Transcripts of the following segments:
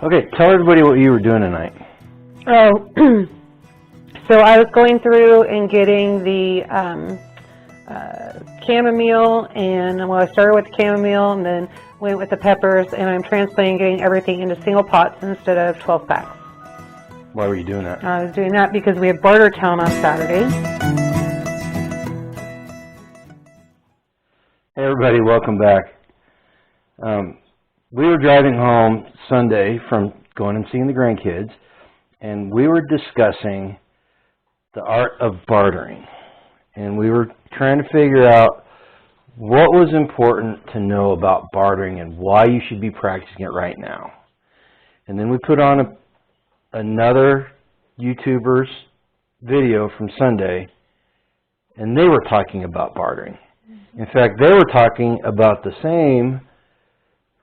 Okay, tell everybody what you were doing tonight. Oh, so I was going through and getting the chamomile, and I started with the chamomile and then went with the peppers, and I'm transplanting, getting everything into single pots instead of 12 packs. Why were you doing that? I was doing that because we have Bartertown on Saturday. Hey everybody, welcome back. We were driving home Sunday from going and seeing the grandkids, and we were discussing the art of bartering. And we were trying to figure out what was important to know about bartering and why you should be practicing it right now. And then we put on another YouTuber's video from Sunday, and they were talking about bartering. In fact, they were talking about the same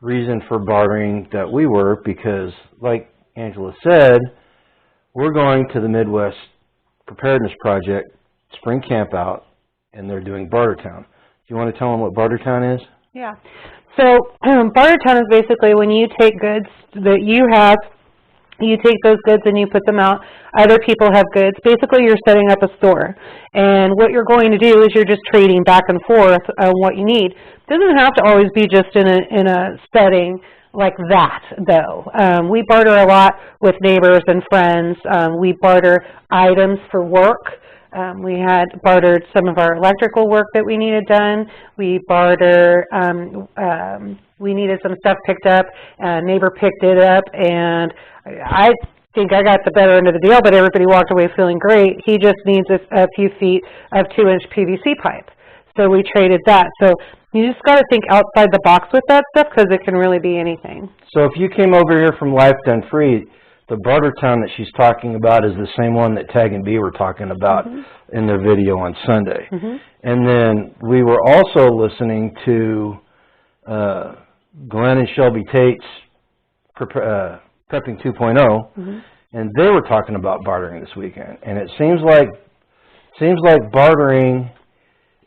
reason for bartering that we were, because, like Angela said, we're going to the Midwestpreparedness Project spring camp out, and they're doing Bartertown. Do you want to tell them what Bartertown is? Yeah. So Bartertown is basically when you take goods that you have, you take those goods and you put them out. Other people have goods. Basically, you're setting up a store. And what you're going to do is you're just trading back and forth on what you need. It doesn't have to always be just in a setting like that, though. We barter a lot with neighbors and friends. We barter items for work. We had bartered some of our electrical work that we needed done. We barter, we needed some stuff picked up. A neighbor picked it up, and I think I got the better end of the deal, but everybody walked away feeling great. He just needs a few feet of 2-inch PVC pipe. So we traded that. So you just got to think outside the box with that stuff, because it can really be anything. So if you came over here from Life Done Free, the Bartertown that she's talking about is the same one that Tag and B were talking about in their video on Sunday. And then we were also listening to Glenn and Shelby Tate's Prepping 2.0, and they were talking about bartering this weekend. And it seems like bartering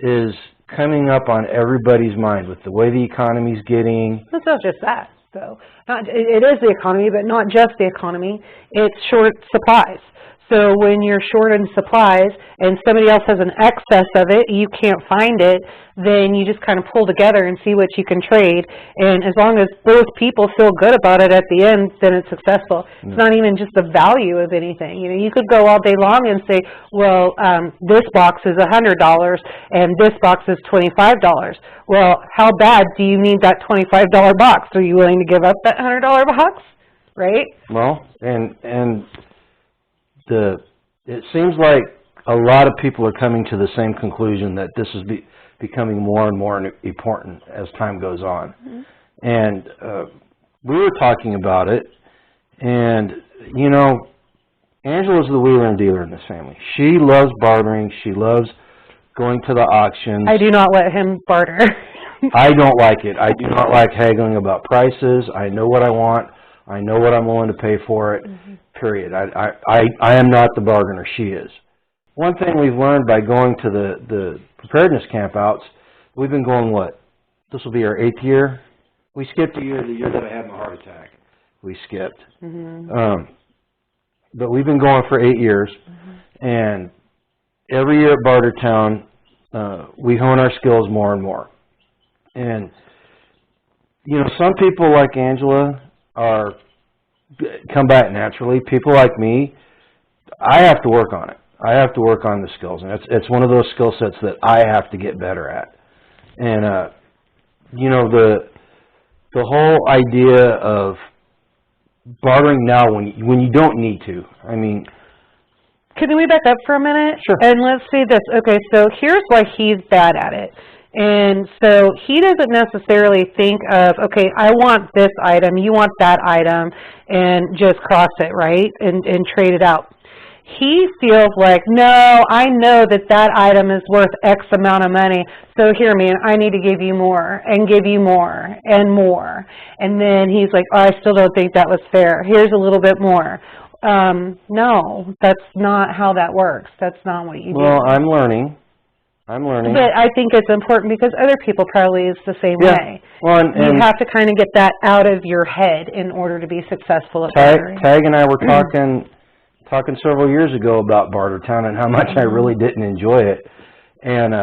is coming up on everybody's mind with the way the economy's getting. It's not just that, though. It is the economy, but not just the economy. It's short supplies. So when you're short in supplies and somebody else has an excess of it, you can't find it, then you just kind of pull together and see what you can trade. And as long as both people feel good about it at the end, then it's successful. It's not even just the value of anything. You know, you could go all day long and say, well, this box is $100 and this box is $25. Well, how bad do you need that $25 box? Are you willing to give up that $100 box? Right? Well, and it seems like a lot of people are coming to the same conclusion that this is becoming more and more important as time goes on. And we were talking about it, and, you know, Angela's the wheeler and dealer in this family. She loves bartering. She loves going to the auctions. I do not let him barter. I don't like it. I do not like haggling about prices. I know what I want. I know what I'm willing to pay for it, period. I am not the bargainer. She is. One thing we've learned by going to the preparedness campouts, we've been going, what? This will be our 8th year? We skipped a year, the year that I had my heart attack. We skipped. But we've been going for 8 years, and every year at Bartertown, we hone our skills more and more. And, you know, some people like Angela come back naturally. People like me, I have to work on it. I have to work on the skills, and it's one of those skill sets that I have to get better at. And you know, the whole idea of bartering now when you don't need to. I mean, can we back up for a minute? Sure. And let's see this. Okay, so here's why he's bad at it. And so he doesn't necessarily think of, okay, I want this item, you want that item, and just cross it, right, and trade it out. He feels like, no, I know that item is worth X amount of money, so here, man, I need to give you more, and give you more, and more. And then he's like, oh, I still don't think that was fair. Here's a little bit more. No, that's not how that works. That's not what you do. Well, I'm learning. I'm learning. But I think it's important because other people probably is the same way. Well, You have to kind of get that out of your head in order to be successful at bartering. Tag and I were talking several years ago about Bartertown and how much I really didn't enjoy it. And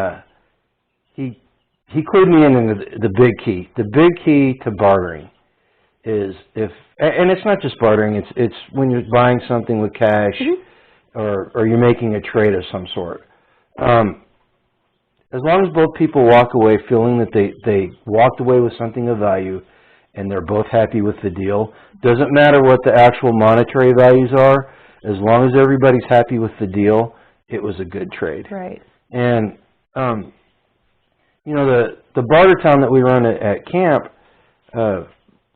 he clued me into the big key. The big key to bartering is and it's not just bartering, it's when you're buying something with cash or you're making a trade of some sort. As long as both people walk away feeling that they walked away with something of value and they're both happy with the deal, doesn't matter what the actual monetary values are, as long as everybody's happy with the deal, it was a good trade. Right. And, you know, the Bartertown that we run at camp,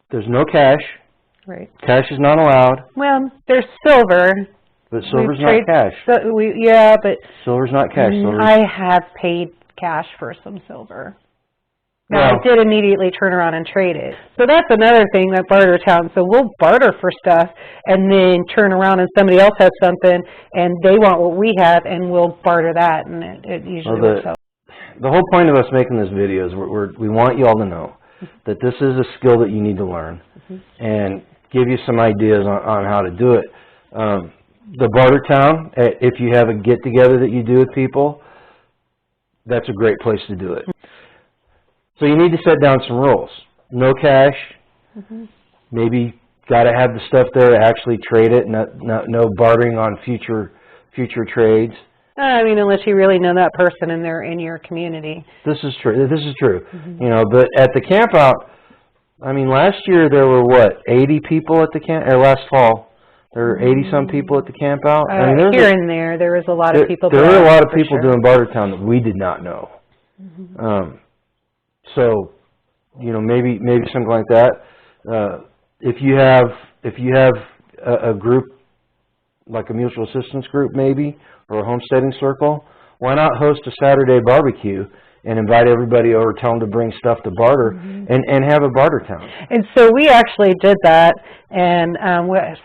there's no cash. Right. Cash is not allowed. Well, there's silver. But silver's not cash. But silver's not cash. I have paid cash for some silver. Now, Well, I did immediately turn around and trade it. So that's another thing that Bartertown. So we'll barter for stuff and then turn around and somebody else has something and they want what we have and we'll barter that, and it usually works out. The whole point of us making this video is we want you all to know that this is a skill that you need to learn and give you some ideas on how to do it. The Bartertown, if you have a get-together that you do with people, that's a great place to do it. So you need to set down some rules. No cash. Maybe got to have the stuff there to actually trade it. No bartering on future trades. I mean, unless you really know that person and they're in your community. This is true. This is true. You know, but at the camp out, I mean, last year there were 80 people at the camp, or last fall. There were 80-some people at the camp out. I mean, here and there was a lot of people. There were a lot of people doing Bartertown that we did not know. So, you know, maybe something like that. If you have a group, like a mutual assistance group maybe, or a homesteading circle, why not host a Saturday barbecue and invite everybody over, tell them to bring stuff to barter, and have a Bartertown. And so we actually did that, and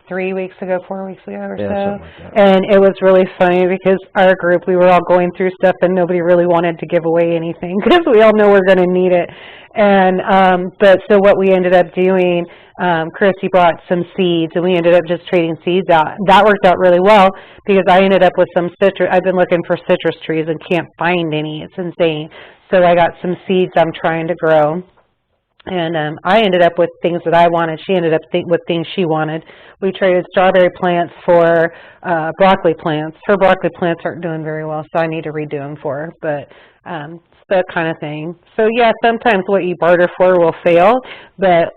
3 weeks ago, 4 weeks ago or so. Something like that. And it was really funny because our group, we were all going through stuff and nobody really wanted to give away anything because we all know we're going to need it. And but so what we ended up doing, Christy brought some seeds and we ended up just trading seeds out. That worked out really well because I ended up with some citrus. I've been looking for citrus trees and can't find any. It's insane. So I got some seeds I'm trying to grow. And I ended up with things that I wanted. She ended up with things she wanted. We traded strawberry plants for broccoli plants. Her broccoli plants aren't doing very well, so I need to redo them for her. But that kind of thing. So yeah, sometimes what you barter for will fail, but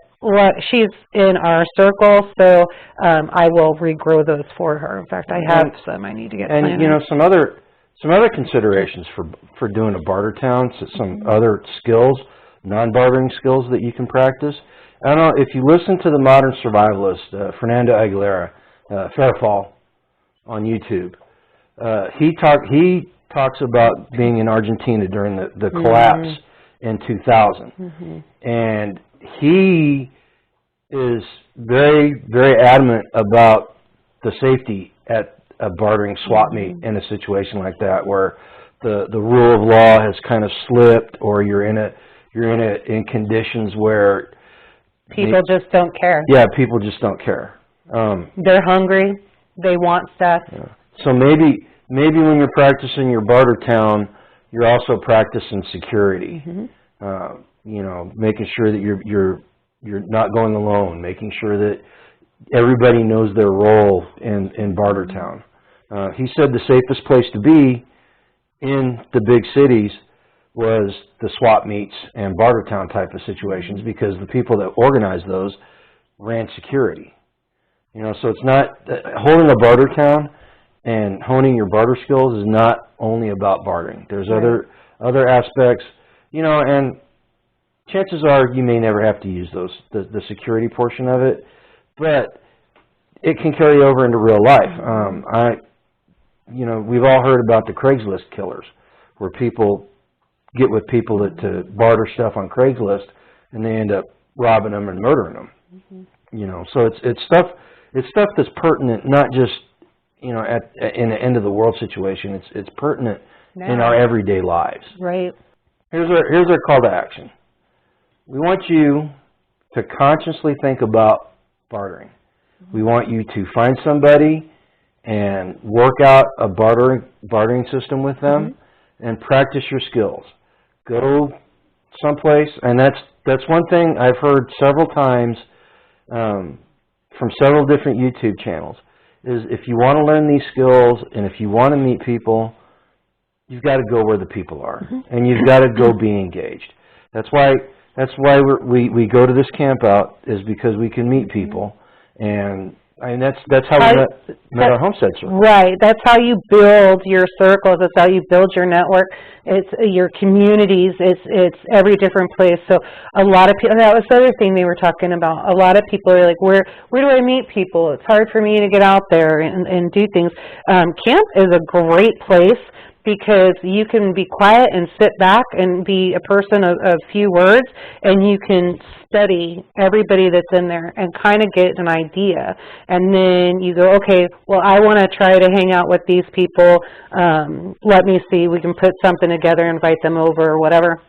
she's in our circle, so I will regrow those for her. In fact, I have some I need to get planted. And you know, some other considerations for doing a Bartertown, some other skills, non-bartering skills that you can practice. I don't know if you listen to the modern survivalist Fernando Aguilera, Fairfall, on YouTube. He talks about being in Argentina during the collapse in 2000, and he is very, very adamant about the safety at a bartering swap meet in a situation like that, where the rule of law has kind of slipped, or you're in conditions where people just don't care. Yeah, people just don't care. They're hungry. They want stuff. Yeah. So maybe when you're practicing your Bartertown, you're also practicing security. You know, making sure that you're not going alone, making sure that everybody knows their role in Bartertown. He said the safest place to be in the big cities was the swap meets and Bartertown type of situations, because the people that organized those ran security. You know, so it's not holding a Bartertown and honing your barter skills is not only about bartering. There's other aspects, you know, and chances are you may never have to use the security portion of it, but it can carry over into real life. You know, we've all heard about the Craigslist killers, where people get with people to barter stuff on Craigslist, and they end up robbing them and murdering them. You know, so it's stuff that's pertinent, not just, you know, in the end of the world situation. It's pertinent in our everyday lives. Right. Here's our call to action. We want you to consciously think about bartering. We want you to find somebody and work out a bartering system with them and practice your skills. Go someplace, and that's one thing I've heard several times from several different YouTube channels, is if you want to learn these skills and if you want to meet people, you've got to go where the people are, and you've got to go be engaged. That's why we go to this camp out, is because we can meet people, and that's how we met our homestead circle. Right. That's how you build your circles. That's how you build your network. It's your communities. It's every different place. So a lot of people, that was the other thing they were talking about. A lot of people are like, where do I meet people? It's hard for me to get out there and do things. Camp is a great place, because you can be quiet and sit back and be a person of few words, and you can study everybody that's in there and kind of get an idea. And then you go, okay, well, I want to try to hang out with these people. Let me see, we can put something together, invite them over or whatever.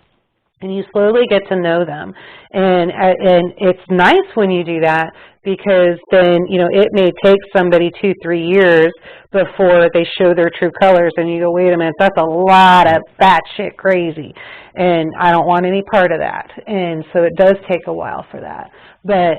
And you slowly get to know them. And it's nice when you do that, because then, it may take somebody 2-3 years before they show their true colors, and you go, wait a minute, that's a lot of batshit crazy, and I don't want any part of that. And so it does take a while for that. But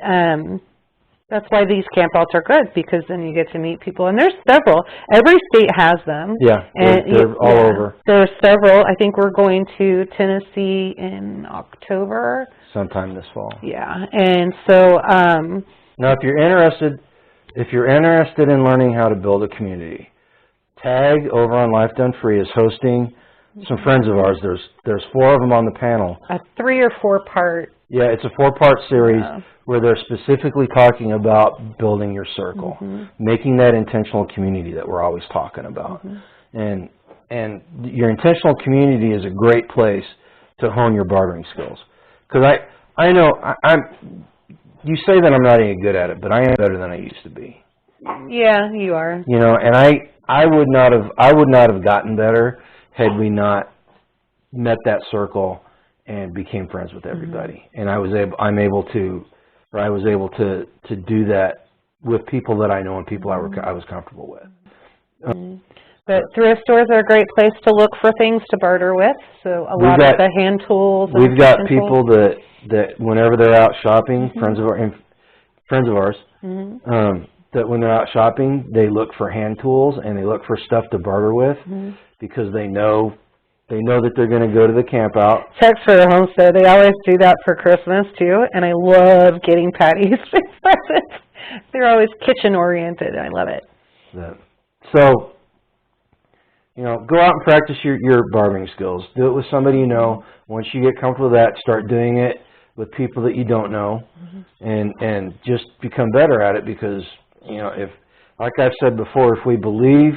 that's why these campouts are good, because then you get to meet people. And there's several. Every state has them. Yeah, they're all over. There's several. I think we're going to Tennessee in October. Sometime this fall. Yeah, and so... now, if you're interested in learning how to build a community, TAG over on Life Done Free is hosting some friends of ours. There's 4 of them on the panel. A 3 or 4 part. Yeah, it's a 4-part series where they're specifically talking about building your circle, making that intentional community that we're always talking about. And your intentional community is a great place to hone your bartering skills. Because I know you say that I'm not any good at it, but I am better than I used to be. Yeah, you are. And I would not have gotten better had we not met that circle and became friends with everybody. And I was able to do that with people that I know and people I was comfortable with. But thrift stores are a great place to look for things to barter with. So a lot of the hand tools. We've got people that whenever they're out shopping, friends of ours, that when they're out shopping, they look for hand tools and they look for stuff to barter with, because they know that they're going to go to the camp out. Text for the homestead. They always do that for Christmas too, and I love getting Patty's presents. They're always kitchen oriented. I love it. So, go out and practice your bartering skills. Do it with somebody you know. Once you get comfortable with that, start doing it with people that you don't know, and just become better at it. Because if, like I've said before, if we believe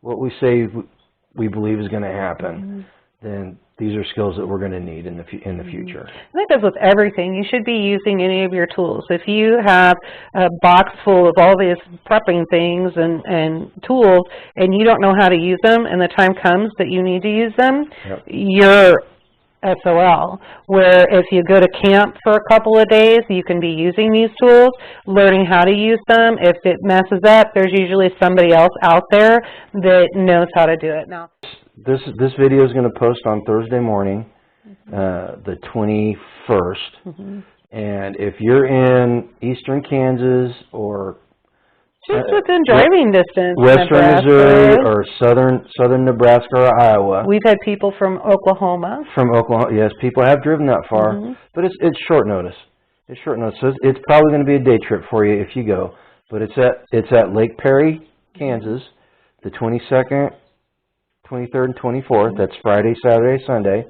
what we say we believe is going to happen, then these are skills that we're going to need in the future. I think that's with everything. You should be using any of your tools. If you have a box full of all these prepping things and tools, and you don't know how to use them, and the time comes that you need to use them, you're SOL. Where if you go to camp for a couple of days, you can be using these tools, learning how to use them. If it messes up, there's usually somebody else out there that knows how to do it. Now, this video is going to post on Thursday morning, the 21st. And if you're in eastern Kansas or just within driving distance, western Missouri or southern Nebraska or Iowa. We've had people from Oklahoma. From Oklahoma, yes, people have driven that far, but it's short notice. It's short notice. So it's probably going to be a day trip for you if you go. But it's at Lake Perry, Kansas, the 22nd, 23rd, and 24th. That's Friday, Saturday, Sunday.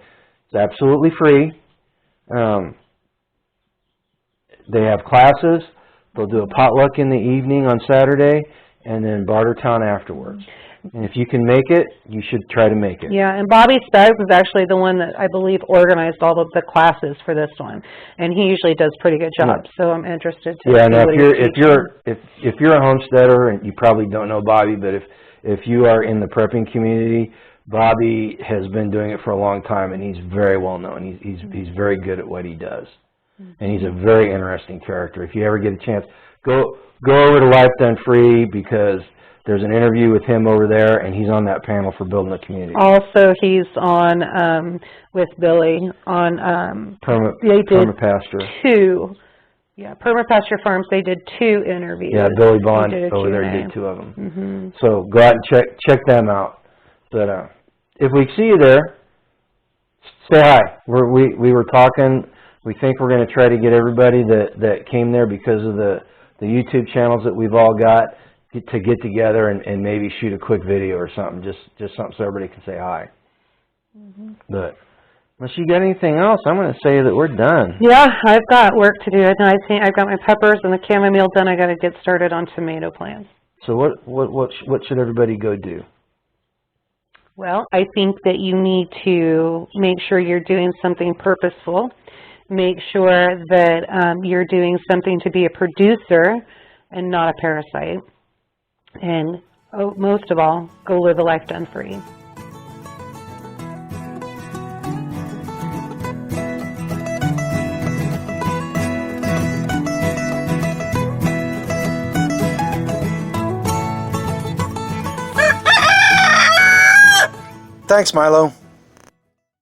It's absolutely free. They have classes. They'll do a potluck in the evening on Saturday, and then Bartertown afterwards. And if you can make it, you should try to make it. Yeah, and Bobby Staggs was actually the one that I believe organized all of the classes for this one, and he usually does a pretty good job. So I'm interested to. Yeah, now if you're a homesteader, and you probably don't know Bobby, but if you are in the prepping community, Bobby has been doing it for a long time, and he's very well known. He's very good at what he does, and he's a very interesting character. If you ever get a chance, go over to Life Done Free, because there's an interview with him over there, and he's on that panel for building a community. Also, he's on with Billy on Permapasture. Permapasture Farms. They did 2 interviews. Yeah, Billy Bond over there did 2 of them. So go out and check them out. But if we see you there, say hi. We were talking. We think we're going to try to get everybody that came there because of the YouTube channels that we've all got to get together and maybe shoot a quick video or something, just something so everybody can say hi. But unless you got anything else, I'm going to say that we're done. Yeah, I've got work to do. I've got my peppers and the chamomile done. I got to get started on tomato plants. So what should everybody go do? Well, I think that you need to make sure you're doing something purposeful. Make sure that you're doing something to be a producer and not a parasite. And most of all, go live a life done free. Thanks, Milo.